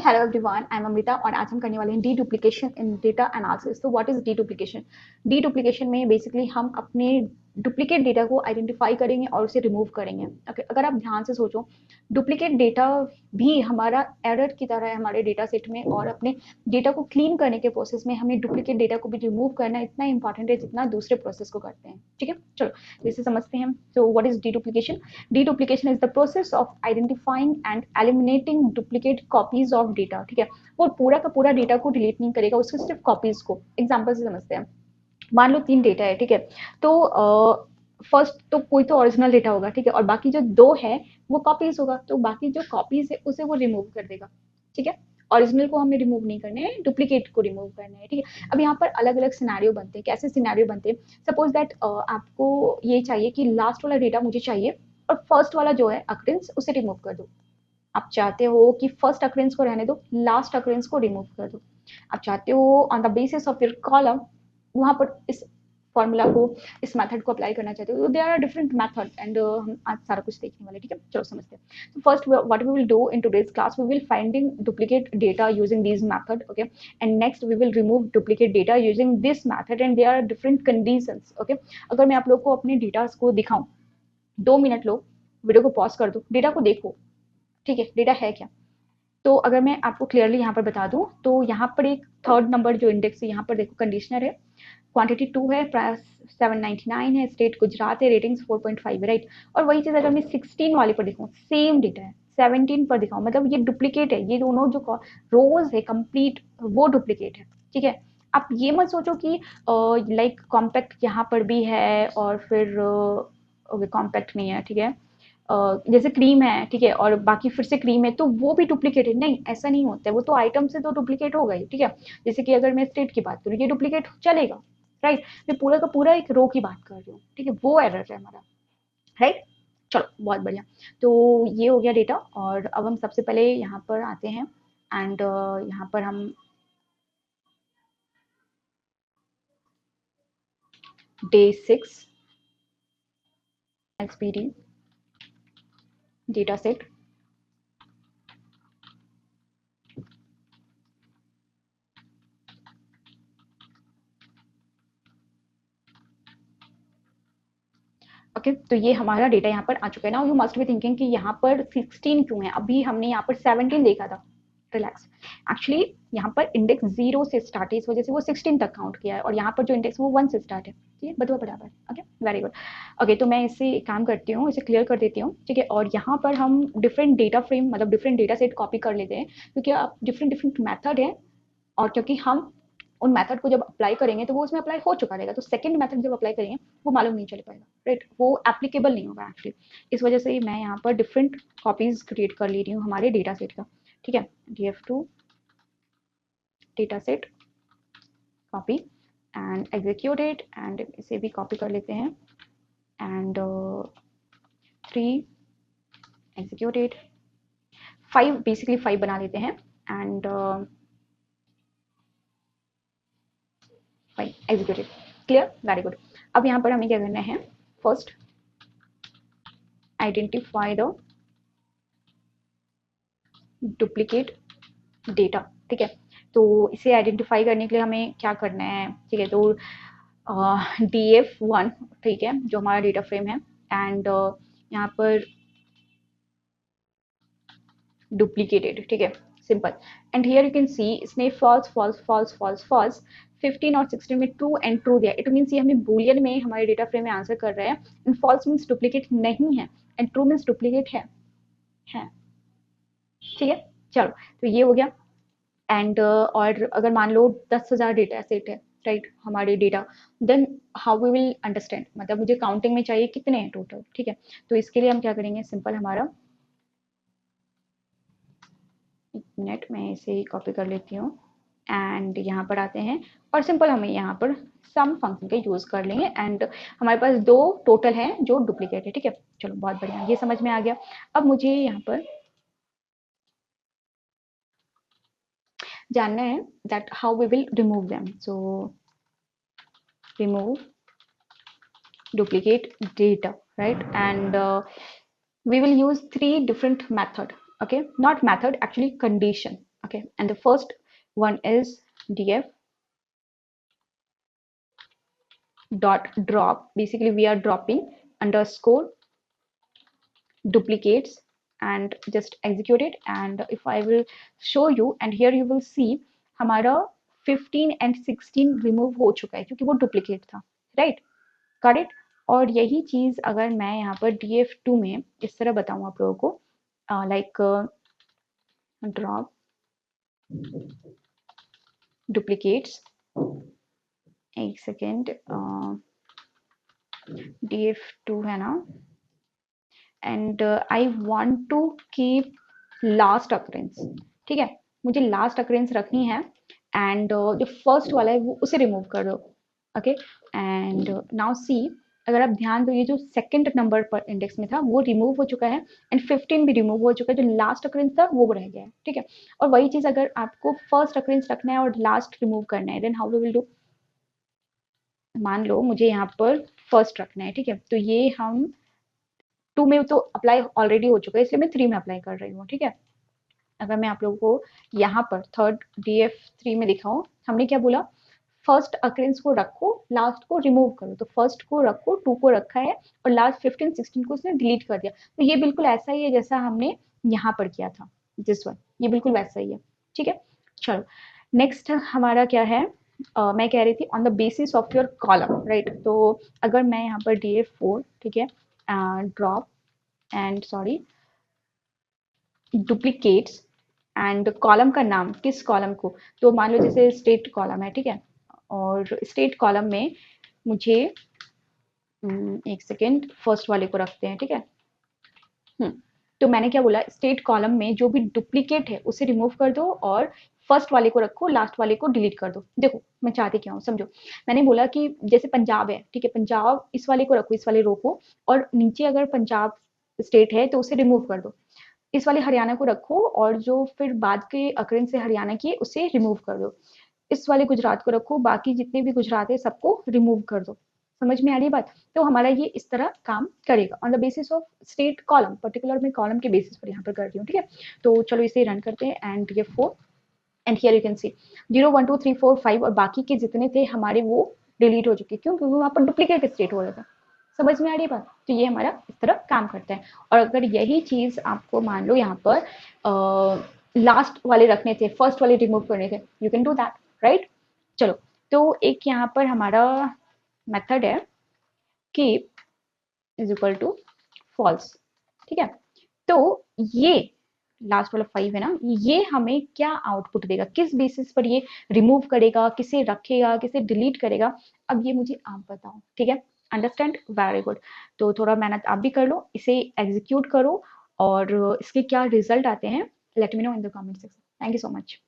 Hello everyone, I am Amrita और आज हम करने वाले हैं डीडुप्लीकेशन इन डेटा एनालिसिस। तो व्हाट इज डीडुप्लीकेशन? डीडुप्लीकेशन में बेसिकली हम अपने डुप्लीकेट डेटा को आइडेंटिफाई करेंगे और उसे रिमूव करेंगे। ओके, अगर आप ध्यान से सोचो, डुप्लीकेट डेटा भी हमारा एरर की तरह है हमारे डेटा सेट में, और अपने डेटा को क्लीन करने के प्रोसेस में हमें डुप्लीकेट डेटा को भी रिमूव करना इतना इंपॉर्टेंट है जितना दूसरे प्रोसेस को करते हैं। ठीक है, चलो इसे समझते हैं। तो what is deduplication? Deduplication is the process of identifying and eliminating duplicate copies of data। ठीक है, वो पूरा का पूरा डेटा को डिलीट नहीं करेगा, उसके सिर्फ कॉपीज को। एग्जांपल से समझते हैं। मान लो 3 डेटा है, ठीक है, तो फर्स्ट तो कोई तो ओरिजिनल डेटा होगा, ठीक है, और बाकी जो 2 है वो कॉपीज होगा, तो बाकी जो कॉपीज है उसे वो रिमूव कर देगा। ठीक है, ओरिजिनल को हमें रिमूव नहीं करने हैं, डुप्लीकेट को रिमूव करना है। ठीक है, अब यहाँ पर अलग अलग सिनेरियो बनते हैं। कैसे सिनेरियो बनते हैं? सपोज दैट आपको ये चाहिए कि लास्ट वाला डेटा मुझे चाहिए और फर्स्ट वाला जो है अक्रेंस उसे रिमूव कर दो। आप चाहते हो कि फर्स्ट अक्रेंस को रहने दो, लास्ट अक्रेंस को रिमूव कर दो। आप चाहते हो on the basis of your column वहां पर इस फॉर्मूला को, इस मेथड को अप्लाई करना चाहते हो। There are different method and हम आज सारा कुछ देखने वाले। ठीक है, चलो समझते हैं। तो first what we will do in today's class, we will finding duplicate data using this method. Okay, and next we will remove duplicate data using this method and there are different conditions. Okay, अगर मैं आप लोग को अपने data को दिखाऊं, 2 minute low, video को pause कर दो, डेटा को देखो। ठीक है, डेटा है क्या? तो अगर मैं आपको क्लियरली यहाँ पर बता दूं, तो यहाँ पर एक थर्ड नंबर जो इंडेक्स है, यहाँ पर देखो कंडीशनर है, क्वांटिटी 2 है, प्राइस 799 है, स्टेट गुजरात है, रेटिंग्स 4.5 है, राइट। और वही चीज अगर मैं 16 वाले पर दिखाऊं, सेम डेटा है, 17 पर दिखाऊं, मतलब ये डुप्लीकेट है। ये दोनों जो रोज है कंप्लीट वो डुप्लीकेट है। ठीक है, आप ये मत सोचो कि लाइक कॉम्पैक्ट यहाँ पर भी है और फिर कॉम्पैक्ट नहीं है। ठीक है, जैसे क्रीम है, ठीक है, और बाकी फिर से क्रीम है तो वो भी डुप्लीकेट है। नहीं, ऐसा नहीं होता है, वो तो आइटम से तो डुप्लीकेट हो गई। ठीक है, जैसे कि अगर मैं स्टेट की बात करूँ, ये डुप्लीकेट चलेगा, राइट। मैं पूरा का पूरा एक रो की बात कर रही हूँ। ठीक है, वो एरर है हमारा, राइट। चलो बहुत बढ़िया। तो ये हो गया डेटा, और अब हम सबसे पहले यहाँ पर आते हैं एंड यहाँ पर हम डे 6 एक्सपीडी डेटा सेट। ओके, तो ये हमारा डेटा यहाँ पर आ चुका है। Now you must be thinking कि यहाँ पर 16 क्यों है? अभी हमने यहाँ पर 17 देखा था। रिलैक्स, एक्चुअली यहाँ पर इंडेक्स 0 से स्टार्ट है, इस वजह से वो 16 तक काउंट किया है, और यहाँ पर जो इंडेक्स वो 1 से स्टार्ट है। ठीक है, बदवा बराबर। Okay, very good. ओके, तो मैं इसे एक काम करती हूँ, इसे क्लियर कर देती हूँ। ठीक है, और यहाँ पर हम डिफरेंट डेटा फ्रेम, मतलब डिफरेंट डेटा सेट कॉपी कर लेते हैं, क्योंकि अब डिफरेंट डिफरेंट मैथड है, और क्योंकि हम उन मेथड को जब अप्लाई करेंगे तो वो उसमें अप्लाई हो चुका रहेगा, तो सेकंड मेथड जब अप्लाई करेंगे वो मालूम नहीं चल पाएगा, राइट, वो एप्लीकेबल नहीं होगा एक्चुअली। इस वजह से मैं यहाँ पर डिफरेंट कॉपीज क्रिएट कर ले रही हूँ हमारे डेटा सेट का। ठीक है, df2 data set copy and executed, and इसे भी कॉपी कर लेते हैं, एंड 3 एग्जीक्यूटेड, 5 बेसिकली 5 बना लेते हैं, and 5 executed. Clear, very good. अब यहाँ पर हमें क्या करना है? First identify the duplicate data. ठीक है, तो इसे आइडेंटिफाई करने के लिए हमें क्या करना है? ठीक है, तो df1, ठीक है, जो हमारा डेटा फ्रेम है, एंड यहाँ पर डुप्लीकेटेड। ठीक है, simple. And here you can see इसने false false false false false 15 और 16 में ट्रू एंड ट्रू दिया। इट मीन्स ये हमें बुलियन में हमारे डेटा फ्रेम में आंसर कर रहे हैं, एंड फॉल्स मीन्स डुप्लीकेट नहीं है, एंड ट्रू मीन्स डुप्लीकेट है। ठीक है, चलो, तो ये हो गया। एंड और अगर मान लो 10,000 डेटा सेट है, राइट, हमारे data, then how we will understand, मतलब मुझे काउंटिंग में चाहिए कितने हैं टोटल। ठीक है, तो इसके लिए हम क्या करेंगे? सिंपल, हमारा एक मिनट, मैं इसे कॉपी कर लेती हूँ, एंड यहाँ पर आते हैं, और सिंपल हमें यहाँ पर सम फंक्शन का यूज कर लेंगे, एंड हमारे पास 2 टोटल हैं जो डुप्लीकेट है। ठीक है, चलो बहुत बढ़िया, ये समझ में आ गया। अब मुझे यहाँ पर जानना है that how we will remove them. So remove duplicate data, right, and we will use 3 different method. Okay, not method, actually condition. Okay, and the first one is df dot drop. Basically we are dropping underscore duplicates and just execute it. And if I will show you, and here you will see हमारा 15 and 16 remove हो चुका है क्योंकि वो duplicate था, right, correct. और यही चीज अगर मैं यहाँ पर df2 में इस तरह बताऊं आप लोगों को, लाइक ड्रॉप डुप्लीकेट्स, एक सेकेंड, df2 है ना, and I want to keep last occurrence, ठीक है, मुझे लास्ट अकरेंस रखनी है, एंड जो फर्स्ट वाला है वो उसे रिमूव कर दो। ओके, एंड नाउ सी, अगर आप ध्यान दो ये जो सेकंड नंबर पर इंडेक्स में था वो रिमूव हो चुका है, एंड 15 भी रिमूव हो चुका है, जो लास्ट अकरेंस था वो रह गया है, ठीक है। और वही चीज अगर आपको फर्स्ट अकरेंस रखना है और लास्ट रिमूव करना है, then how we will do. मान लो मुझे यहाँ पर फर्स्ट रखना है, ठीक है, तो ये हम 2 में तो अप्लाई ऑलरेडी हो चुका है, इसलिए मैं 3 में अप्लाई कर रही हूँ, ठीक है। अगर मैं आप लोगों को यहाँ पर थर्ड df3 में दिखाऊं, हमने क्या बोला, फर्स्ट अकरेंस को रखो, लास्ट को रिमूव करो, तो फर्स्ट को रखो, 2 को रखा है, और लास्ट 15 16 को उसने डिलीट कर दिया। तो ये बिल्कुल ऐसा ही है जैसा हमने यहाँ पर किया था, दिस वन, ये बिल्कुल वैसा ही है, ठीक है। चलो नेक्स्ट हमारा क्या है, मैं कह रही थी on the basis of your column, right. तो अगर मैं यहाँ पर df4, ठीक है, drop and sorry duplicates and column का नाम, किस कॉलम को, तो मान लो जैसे स्टेट कॉलम है, ठीक है, और स्टेट कॉलम में मुझे एक सेकेंड फर्स्ट वाले को रखते हैं, ठीक है। तो मैंने क्या बोला, स्टेट कॉलम में जो भी डुप्लीकेट है उसे रिमूव कर दो, और फर्स्ट वाले को रखो, लास्ट वाले को डिलीट कर दो। देखो मैं चाहती क्या हूँ, समझो, मैंने बोला कि जैसे पंजाब है, ठीक है, पंजाब इस वाले को रखो, इस वाले रो को, और नीचे अगर पंजाब स्टेट है तो उसे रिमूव कर दो, इस वाले हरियाणा को रखो, और जो फिर बाद के अकरेंस से हरियाणा की उसे रिमूव कर दो, इस वाले गुजरात को रखो, बाकी जितने भी गुजरात है सबको रिमूव कर दो। समझ में आ रही बात। तो हमारा ये इस तरह काम करेगा on the basis of state column, particular मैं कॉलम के बेसिस पर यहाँ पर कर रही हूँ, ठीक है। तो चलो इसे रन करते हैं, एंड ये 4, एंड हियर यू कैन सी 0 1 2 3 4 5, और बाकी के जितने थे हमारे वो डिलीट हो चुके, क्यों, क्योंकि वहाँ पर डुप्लीकेट स्टेट हो रहा था। समझ में आ रही बात। तो ये हमारा इस तरह काम करता है। और अगर यही चीज आपको मान लो यहाँ पर लास्ट वाले रखने थे, फर्स्ट वाले रिमूव करने थे, you can do that, right. चलो, तो एक यहाँ पर हमारा मेथड है keep is equal to false, ठीक है। तो ये लास्ट वाला 5 है ना, ये हमें क्या आउटपुट देगा, किस बेसिस पर ये रिमूव करेगा, किसे रखेगा, किसे डिलीट करेगा, अब ये मुझे आप बताओ, ठीक है। Understand, very good. तो थोड़ा मेहनत आप भी कर लो, इसे एग्जीक्यूट करो, और इसके क्या रिजल्ट आते हैं let me know in the comment section. Thank you so much.